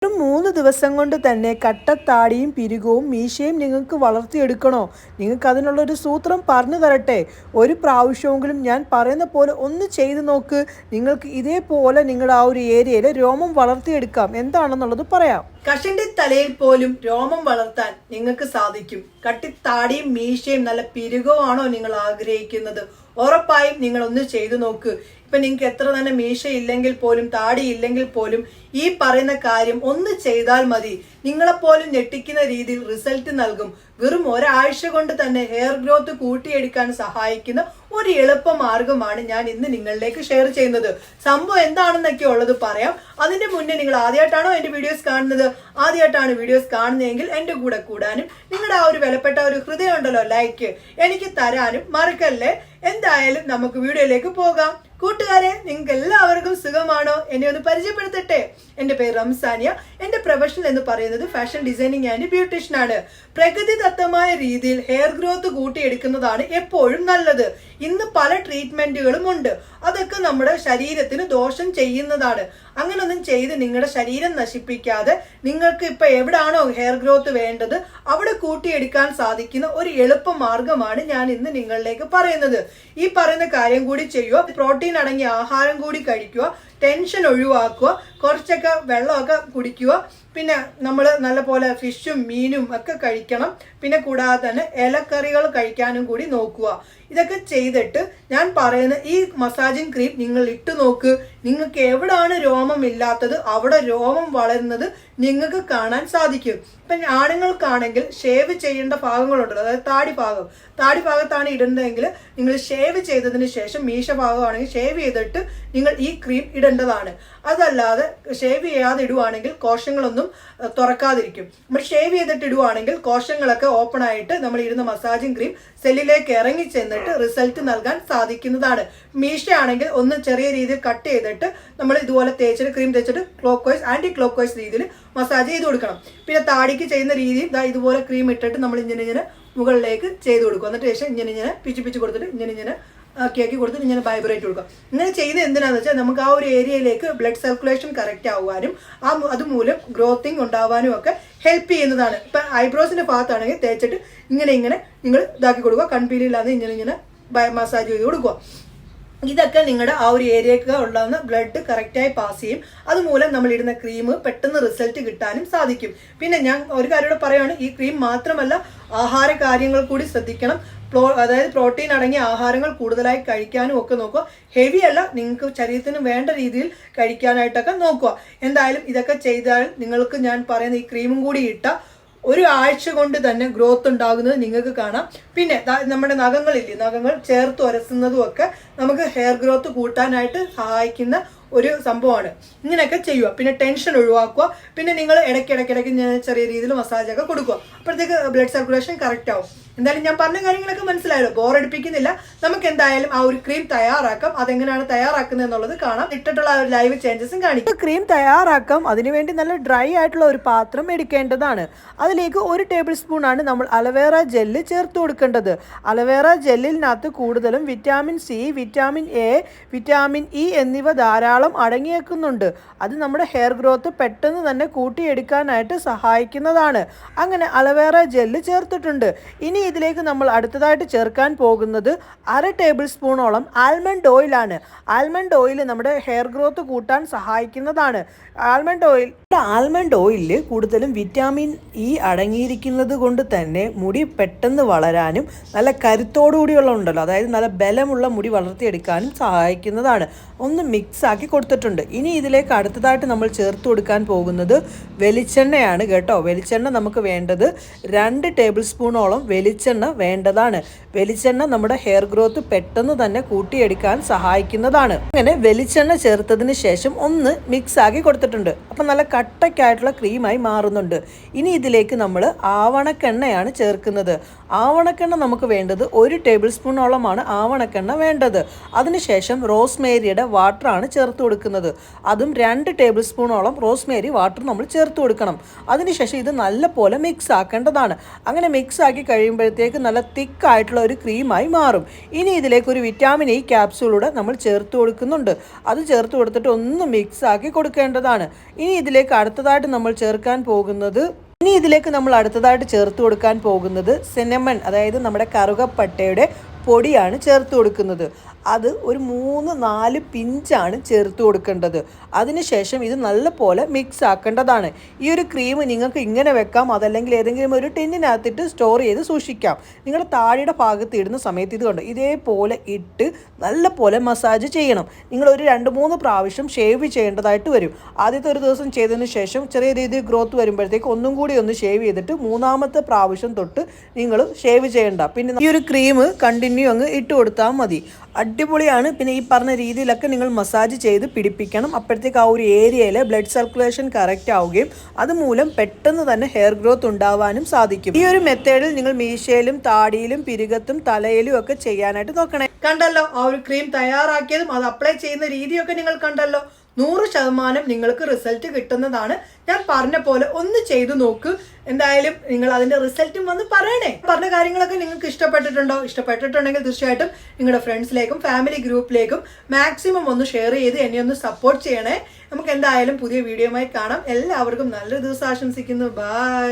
ഒരു 3 ദിവസം കൊണ്ട് തന്നെ കട്ടത്താടിയും പിരികവും മീശയും നിങ്ങൾക്ക് വളർത്തിയെടുക്കണോ? നിങ്ങൾക്ക് അതിനുള്ളൊരു സൂത്രം പറഞ്ഞു തരട്ടെ. ഒരു പ്രാവശ്യമെങ്കിലും ഞാൻ പറയുന്ന പോലെ ഒന്ന് ചെയ്ത് നോക്ക്. നിങ്ങൾക്ക് ഇതേപോലെ നിങ്ങളുടെ ആ ഒരു ഏരിയയിൽ രോമം വളർത്തിയെടുക്കാം. എന്താണെന്നുള്ളത് പറയാം. കഷണ്ടി തലയിൽ പോലും രോമം വളർത്താൻ നിങ്ങൾക്ക് സാധിക്കും. കട്ടിത്താടിയും മീശയും നല്ല പിരുകവുമാണോ നിങ്ങൾ ആഗ്രഹിക്കുന്നത്? ഉറപ്പായും നിങ്ങൾ ഒന്ന് ചെയ്തു നോക്ക്. ഇപ്പൊ നിങ്ങൾക്ക് എത്ര തന്നെ മീശ ഇല്ലെങ്കിൽ പോലും താടി ഇല്ലെങ്കിൽ പോലും ഈ പറയുന്ന കാര്യം ഒന്ന് ചെയ്താൽ മതി. നിങ്ങളെപ്പോലും ഞെട്ടിക്കുന്ന രീതിയിൽ റിസൾട്ട് നൽകും. വെറും ഒരാഴ്ച കൊണ്ട് തന്നെ ഹെയർ ഗ്രോത്ത് കൂട്ടിയെടുക്കാൻ സഹായിക്കുന്ന ഒരു എളുപ്പ മാർഗമാണ് ഞാൻ ഇന്ന് നിങ്ങളിലേക്ക് ഷെയർ ചെയ്യുന്നത്. സംഭവം എന്താണെന്നൊക്കെ ഉള്ളത് പറയാം. അതിന്റെ മുന്നേ നിങ്ങൾ ആദ്യമായിട്ടാണോ എന്റെ വീഡിയോസ് കാണുന്നത്? ആദ്യമായിട്ടാണ് വീഡിയോസ് കാണുന്നതെങ്കിൽ എന്റെ കൂടെ കൂടാനും നിങ്ങളുടെ ആ ഒരു വിലപ്പെട്ട ഒരു ഹൃദയം ഉണ്ടല്ലോ ലൈക്ക് എനിക്ക് തരാനും മറക്കല്ലേ. എന്തായാലും നമുക്ക് വീഡിയോയിലേക്ക് പോകാം. കൂട്ടുകാരെ, നിങ്ങൾക്ക് എല്ലാവർക്കും സുഖമാണോ? എന്നെ ഒന്ന് പരിചയപ്പെടുത്തട്ടെ. എന്റെ പേര് റംസാനിയ. എന്റെ പ്രൊഫഷൻ എന്ന് പറയുന്നത് ഫാഷൻ ഡിസൈനിങ് ആൻഡ് ബ്യൂട്ടീഷ്യൻ ആണ്. പ്രകൃതിദത്തമായ രീതിയിൽ ഹെയർ ഗ്രോത്ത് കൂട്ടിയെടുക്കുന്നതാണ് എപ്പോഴും നല്ലത്. ഇന്ന് പല ട്രീറ്റ്മെന്റുകളും ഉണ്ട്. അതൊക്കെ നമ്മുടെ ശരീരത്തിന് ദോഷം ചെയ്യുന്നതാണ്. അങ്ങനൊന്നും ചെയ്ത് നിങ്ങളുടെ ശരീരം നശിപ്പിക്കാതെ നിങ്ങൾക്ക് ഇപ്പൊ എവിടാണോ ഹെയർ ഗ്രോത്ത് വേണ്ടത് അവിടെ കൂട്ടിയെടുക്കാൻ സാധിക്കുന്ന ഒരു എളുപ്പ മാർഗമാണ് ഞാൻ ഇന്ന് നിങ്ങളിലേക്ക് പറയുന്നത്. ഈ പറയുന്ന കാര്യം കൂടി ചെയ്യുക. പ്രോട്ടീൻ അടങ്ങിയ ആഹാരം കൂടി കഴിക്കുക. ടെൻഷൻ ഒഴിവാക്കുക. കുറച്ചൊക്കെ വെള്ളമൊക്കെ കുടിക്കുക. പിന്നെ നമ്മൾ നല്ലപോലെ ഫിഷും മീനും ഒക്കെ കഴിക്കണം. പിന്നെ കൂടാതെ തന്നെ ഇലക്കറികൾ കഴിക്കാനും കൂടി നോക്കുക. ഇതൊക്കെ ചെയ്തിട്ട് ഞാൻ പറയുന്ന ഈ മസാജിങ് ക്രീം നിങ്ങൾ ഇട്ട് നോക്ക്. നിങ്ങൾക്ക് എവിടാണ് രോമം ഇല്ലാത്തത് അവിടെ രോമം വളരുന്നത് നിങ്ങൾക്ക് കാണാൻ സാധിക്കും. ഇപ്പം ആണുങ്ങൾക്കാണെങ്കിൽ ഷേവ് ചെയ്യേണ്ട ഭാഗങ്ങളുണ്ടല്ലോ, അതായത് താടി ഭാഗത്താണ് ഇടേണ്ടതെങ്കിൽ നിങ്ങൾ ഷേവ് ചെയ്തതിന് ശേഷം മീശ ഭാഗമാണെങ്കിൽ ഷേവ് ചെയ്തിട്ട് നിങ്ങൾ ഈ ക്രീം ഇടേണ്ടതാണ്. അതല്ലാതെ ഷേവ് ചെയ്യാതെ ഇടുവാണെങ്കിൽ കോശങ്ങളൊന്നും തുറക്കാതിരിക്കും. നമ്മൾ ഷേവ് ചെയ്തിട്ട് ഇടുവാണെങ്കിൽ കോശങ്ങളൊക്കെ ഓപ്പൺ ആയിട്ട് നമ്മൾ ഇടുന്ന മസാജിങ് ക്രീം സെല്ലിലേക്ക് ഇറങ്ങി ചെന്നിട്ട് റിസൾട്ട് നൽകാൻ സാധിക്കുന്നതാണ്. മീശയാണെങ്കിൽ ഒന്ന് ചെറിയ രീതിയിൽ കട്ട് ചെയ്തിട്ട് നമ്മൾ ഇതുപോലെ തേച്ചിട്ട് ക്രീം തേച്ചിട്ട് clockwise anticlockwise രീതിയിൽ മസാജ് ചെയ്ത് കൊടുക്കണം. പിന്നെ താടിക്ക് ചെയ്യുന്ന രീതിയിൽ ഇതുപോലെ ക്രീം ഇട്ടിട്ട് നമ്മൾ ഇങ്ങനെ മുകളിലേക്ക് ചെയ്ത് കൊടുക്കും. എന്നിട്ട് ശേഷം ഇങ്ങനെ പിച്ച് കൊടുത്തിട്ട് ഇങ്ങനെ ആക്കി കൊടുത്തിട്ട് ഇങ്ങനെ വൈബ്രേറ്റ് കൊടുക്കുക. ഇങ്ങനെ ചെയ്യുന്നത് എന്തിനാന്ന് വെച്ചാൽ നമുക്ക് ആ ഒരു ഏരിയയിലേക്ക് ബ്ലഡ് സർക്കുലേഷൻ കറക്റ്റ് ആവാനും അതുമൂലം ഗ്രോത്തിങ് ഉണ്ടാവാനും ഒക്കെ ഹെൽപ്പ് ചെയ്യുന്നതാണ്. ഇപ്പം ഐബ്രോസിന്റെ ഭാഗത്താണെങ്കിൽ തേച്ചിട്ട് ഇങ്ങനെ നിങ്ങൾ ഇതാക്കി കൊടുക്കുക. കൺപീലില്ലാതെ ഇങ്ങനെ മസാജ് ചെയ്ത് കൊടുക്കുക. ഇതൊക്കെ നിങ്ങളുടെ ആ ഒരു ഏരിയക്ക് ഉള്ള ബ്ലഡ് കറക്റ്റായി പാസ് ചെയ്യും. അതുമൂലം നമ്മൾ ഇടുന്ന ക്രീം പെട്ടെന്ന് റിസൾട്ട് കിട്ടാനും സാധിക്കും. പിന്നെ ഞാൻ ഒരു കാര്യം കൂടെ പറയുകയാണ്, ഈ ക്രീം മാത്രമല്ല ആഹാര കാര്യങ്ങൾ കൂടി ശ്രദ്ധിക്കണം. അതായത് പ്രോട്ടീൻ അടങ്ങിയ ആഹാരങ്ങൾ കൂടുതലായി കഴിക്കാനും ഒക്കെ നോക്കുക. ഹെവി അല്ല, നിങ്ങൾക്ക് ശരീരത്തിന് വേണ്ട രീതിയിൽ കഴിക്കാനായിട്ടൊക്കെ നോക്കുക. എന്തായാലും ഇതൊക്കെ ചെയ്താൽ നിങ്ങൾക്ക് ഞാൻ പറയുന്ന ഈ ക്രീമും കൂടി ഇട്ട ഒരു ആഴ്ച കൊണ്ട് തന്നെ ഗ്രോത്ത് ഉണ്ടാകുന്നത് നിങ്ങൾക്ക് കാണാം. പിന്നെ നമ്മുടെ നഖങ്ങൾ ചേർത്ത് ഉരസുന്നതും ഒക്കെ നമുക്ക് ഹെയർ ഗ്രോത്ത് കൂട്ടാനായിട്ട് സഹായിക്കുന്ന ഒരു സംഭവമാണ്. ഇങ്ങനെയൊക്കെ ചെയ്യുക. പിന്നെ ടെൻഷൻ ഒഴിവാക്കുക. പിന്നെ നിങ്ങൾ ഇടയ്ക്കിടയ്ക്ക് ചെറിയ രീതിയിൽ മസാജൊക്കെ കൊടുക്കുക. അപ്പോഴത്തേക്ക് ബ്ലഡ് സർക്കുലേഷൻ കറക്റ്റ് ആവും. എന്തായാലും ഞാൻ പറഞ്ഞ കാര്യങ്ങളൊക്കെ മനസ്സിലായല്ലോ, ബോറടിപ്പിക്കുന്നില്ല. നമുക്ക് എന്തായാലും ആ ഒരു ക്രീം തയ്യാറാക്കാം. അതെങ്ങനെയാണ് തയ്യാറാക്കുന്നത് എന്നുള്ളത് കാണാം. ഇട്ടിട്ടുള്ള ആ ഒരു ലൈവ് ചേഞ്ചസും കാണിക്കും. ക്രീം തയ്യാറാക്കാം. അതിനുവേണ്ടി നല്ല ഡ്രൈ ആയിട്ടുള്ള ഒരു പാത്രം എടുക്കേണ്ടതാണ്. അതിലേക്ക് 1 ടേബിൾ സ്പൂൺ ആണ് നമ്മൾ അലവേറ ജെല്ല് ചേർത്ത് കൊടുക്കേണ്ടത്. അലവേറ ജെല്ലിനകത്ത് കൂടുതലും vitamin C, vitamin A, vitamin E എന്നിവ ധാരാളം അടങ്ങിയേക്കുന്നുണ്ട്. അത് നമ്മുടെ ഹെയർ ഗ്രോത്ത് പെട്ടെന്ന് തന്നെ കൂട്ടിയെടുക്കാനായിട്ട് സഹായിക്കുന്നതാണ്. അങ്ങനെ അലവേറ ജെല്ല് ചേർത്തിട്ടുണ്ട്. ഇനി ഇതിലേക്ക് നമ്മൾ അടുത്തതായിട്ട് ചേർക്കാൻ പോകുന്നത് 1/2 ടേബിൾ സ്പൂണോളം ആൽമണ്ട് ഓയിലാണ്. ആൽമണ്ട് ഓയിൽ നമ്മുടെ ഹെയർ ഗ്രോത്ത് കൂട്ടാൻ സഹായിക്കുന്നതാണ്. ആൽമണ്ട് ഓയിലിൽ കൂടുതലും വിറ്റാമിൻ ഇ അടങ്ങിയിരിക്കുന്നത് കൊണ്ട് തന്നെ മുടി പെട്ടെന്ന് വളരാനും നല്ല കരുത്തോടുകൂടിയുള്ള ഉണ്ടല്ലോ, അതായത് നല്ല ബലമുള്ള മുടി വളർത്തിയെടുക്കാനും സഹായിക്കുന്നതാണ്. ഒന്ന് മിക്സ് ആക്കി കൊടുത്തിട്ടുണ്ട്. ഇനി ഇതിലേക്ക് അടുത്തതായിട്ട് നമ്മൾ ചേർത്ത് കൊടുക്കാൻ പോകുന്നത് വെളിച്ചെണ്ണയാണ് കേട്ടോ. വെളിച്ചെണ്ണ നമുക്ക് വേണ്ടത് 2 ടേബിൾ സ്പൂണോളം വെളിച്ചെണ്ണ വേണ്ടതാണ്. വെളിച്ചെണ്ണ നമ്മുടെ ഹെയർ ഗ്രോത്ത് പെട്ടെന്ന് തന്നെ കൂട്ടിയെടുക്കാൻ സഹായിക്കുന്നതാണ്. അങ്ങനെ വെളിച്ചെണ്ണ ചേർത്തതിന് ശേഷം ഒന്ന് മിക്സ് ആക്കി കൊടുത്തിട്ടുണ്ട്. അപ്പം നല്ല കട്ടയ്ക്കായിട്ടുള്ള ക്രീമായി മാറുന്നുണ്ട്. ഇനി ഇതിലേക്ക് നമ്മൾ ആവണക്കെണ്ണയാണ് ചേർക്കുന്നത്. ആവണക്കെണ്ണ നമുക്ക് വേണ്ടത് 1 ടേബിൾ സ്പൂണോളമാണ് ആവണക്കെണ്ണ വേണ്ടത്. അതിനുശേഷം റോസ്മേരിയുടെ വാട്ടറാണ് ചേർത്ത് കൊടുക്കുന്നത്. അതും 2 ടേബിൾ സ്പൂണോളം റോസ്മേരി വാട്ടർ നമ്മൾ ചേർത്ത് കൊടുക്കണം. അതിനുശേഷം ഇത് നല്ലപോലെ മിക്സ് ആക്കേണ്ടതാണ്. അങ്ങനെ മിക്സ് ആക്കി കഴിയുമ്പോൾ വരുമ്പോഴത്തേക്ക് നല്ല തിക്കായിട്ടുള്ള ഒരു ക്രീമായി മാറും. ഇനി ഇതിലേക്ക് ഒരു വിറ്റാമിൻ ഇ ക്യാപ്സൂളൂടെ നമ്മൾ ചേർത്ത് കൊടുക്കുന്നുണ്ട്. അത് ചേർത്ത് കൊടുത്തിട്ട് ഒന്ന് മിക്സ് ആക്കി കൊടുക്കേണ്ടതാണ്. ഇനി ഇതിലേക്ക് അടുത്തതായിട്ട് നമ്മൾ ചേർത്ത് കൊടുക്കാൻ പോകുന്നത് സിനമൺ, അതായത് നമ്മുടെ കറുകപ്പട്ടയുടെ പൊടിയാണ് ചേർത്ത് കൊടുക്കുന്നത്. അത് ഒരു 3-4 പിഞ്ചാണ് ചേർത്ത് കൊടുക്കേണ്ടത്. അതിനുശേഷം ഇത് നല്ലപോലെ മിക്സ് ആക്കേണ്ടതാണ്. ഈ ഒരു ക്രീം നിങ്ങൾക്ക് ഇങ്ങനെ വെക്കാം, അതല്ലെങ്കിൽ ഏതെങ്കിലും ഒരു ടിന്നിനകത്തിട്ട് സ്റ്റോർ ചെയ്ത് സൂക്ഷിക്കാം. നിങ്ങളുടെ താടിയുടെ ഭാഗത്ത് ഇടുന്ന സമയത്ത് ഇത് കണ്ടോ, ഇതേപോലെ ഇട്ട് നല്ലപോലെ മസാജ് ചെയ്യണം. നിങ്ങൾ ഒരു 2-3 പ്രാവശ്യം ഷേവ് ചെയ്യേണ്ടതായിട്ട് വരും. ആദ്യത്തെ ഒരു ദിവസം ചെയ്തതിന് ശേഷം ചെറിയ രീതിയിൽ ഗ്രോത്ത് വരുമ്പോഴത്തേക്ക് ഒന്നും കൂടി ഒന്ന് ഷേവ് ചെയ്തിട്ട് 3ാമത്തെ പ്രാവശ്യം തൊട്ട് നിങ്ങൾ ഷേവ് ചെയ്യേണ്ട. പിന്നെ ഈ ഒരു ക്രീം കണ്ടിന്യൂ അങ്ങ് ഇട്ട് കൊടുത്താൽ മതി. അടിപൊളിയാണ്. പിന്നെ ഈ പറഞ്ഞ രീതിയിലൊക്കെ നിങ്ങൾ മസാജ് ചെയ്ത് പിടിപ്പിക്കണം. അപ്പോഴത്തേക്ക് ആ ഒരു ഏരിയയിൽ ബ്ലഡ് സർക്കുലേഷൻ കറക്റ്റ് ആവുകയും അതുമൂലം പെട്ടെന്ന് തന്നെ ഹെയർ ഗ്രോത്ത് ഉണ്ടാവാനും സാധിക്കും. ഈ ഒരു മെത്തേഡിൽ നിങ്ങൾ മീശയിലും താടിയിലും പിരുകത്തും തലയിലും ഒക്കെ ചെയ്യാനായിട്ട് നോക്കണേ. കണ്ടല്ലോ, ആ ഒരു ക്രീം തയ്യാറാക്കിയതും അത് അപ്ലൈ ചെയ്യുന്ന രീതിയൊക്കെ നിങ്ങൾ കണ്ടല്ലോ. 100% നിങ്ങൾക്ക് റിസൾട്ട് കിട്ടുന്നതാണ്. ഞാൻ പറഞ്ഞ പോലെ ഒന്ന് ചെയ്തു നോക്ക്. എന്തായാലും നിങ്ങൾ അതിന്റെ റിസൾട്ടും വന്ന് പറയണേ. പറഞ്ഞ കാര്യങ്ങളൊക്കെ നിങ്ങൾക്ക് ഇഷ്ടപ്പെട്ടിട്ടുണ്ടെങ്കിൽ തീർച്ചയായിട്ടും നിങ്ങളുടെ ഫ്രണ്ട്സിലേക്കും ഫാമിലി ഗ്രൂപ്പിലേക്കും മാക്സിമം ഒന്ന് ഷെയർ ചെയ്ത് എന്നെ ഒന്ന് സപ്പോർട്ട് ചെയ്യണേ. നമുക്ക് എന്തായാലും പുതിയ വീഡിയോയുമായി കാണാം. എല്ലാവർക്കും നല്ലൊരു ദിവസം ആശംസിക്കുന്നു. ബൈ.